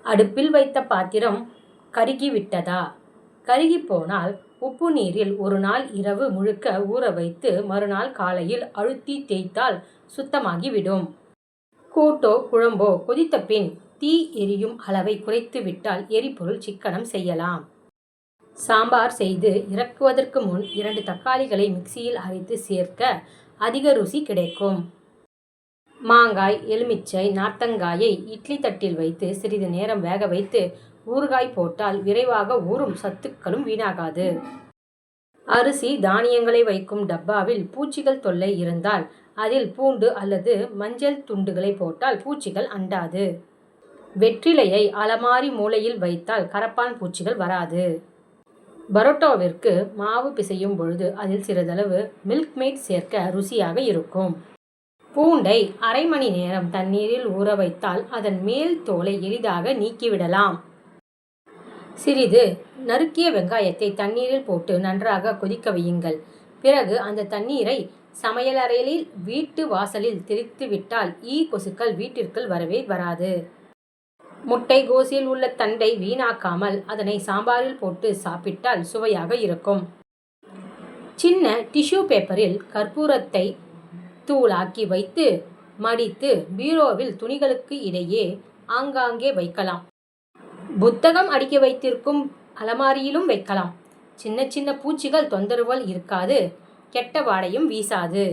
அடுப்பில் வைத்த பாத்திரம் கருகிவிட்டதா? கருகிப்போனால் உப்பு நீரில் ஒரு நாள் இரவு முழுக்க ஊற வைத்து மறுநாள் காலையில் அழுத்தி தேய்த்தால் சுத்தமாகிவிடும். கூட்டோ குழம்போ கொதித்த பின் தீ எரியும் அளவை குறைத்து விட்டால் எரிபொருள் சிக்கனம் செய்யலாம். சாம்பார் செய்து இறக்குவதற்கு முன் 2 தக்காளிகளை மிக்சியில் அரைத்து சேர்க்க அதிக ருசி கிடைக்கும். மாங்காய், எலுமிச்சை, நார்த்தங்காயை இட்லி தட்டில் வைத்து சிறிது நேரம் வேக வைத்து ஊறுகாய் போட்டால் விரைவாக ஊறும், சத்துக்களும் வீணாகாது. அரிசி, தானியங்களை வைக்கும் டப்பாவில் பூச்சிகள் தொல்லை இருந்தால் அதில் பூண்டு அல்லது மஞ்சள் துண்டுகளை போட்டால் பூச்சிகள் அண்டாது. வெற்றிலையை அலமாரி மூலையில் வைத்தால் கரப்பான் பூச்சிகள் வராது. பரோட்டாவிற்கு மாவு பிசையும் பொழுது அதில் சிறிதளவு மில்க் மேட் சேர்க்க ருசியாக இருக்கும். பூண்டை அரை மணி நேரம் தண்ணீரில் ஊற வைத்தால் அதன் மேல் தோலை எளிதாக நீக்கிவிடலாம். சிறிது நறுக்கிய வெங்காயத்தை தண்ணீரில் போட்டு நன்றாக கொதிக்க வையுங்கள். பிறகு அந்த தண்ணீரை சமையலறையில் வீட்டு வாசலில் தெளித்து விட்டால் ஈ, கொசுக்கள் வீட்டிற்குள் வரவே வராது. முட்டைகோஸில் உள்ள தண்டை வீணாக்காமல் அதனை சாம்பாரில் போட்டு சாப்பிட்டால் சுவையாக இருக்கும். சின்ன டிஷ்யூ பேப்பரில் கற்பூரத்தை தூளாக்கி வைத்து மடித்து பீரோவில் துணிகளுக்கு இடையே ஆங்காங்கே வைக்கலாம். புத்தகம் அடுக்கி வைத்திருக்கும் அலமாரியிலும் வைக்கலாம். சின்ன சின்ன பூச்சிகள் தொந்தரவுகள் இருக்காது, கெட்ட வாடையும் வீசாது.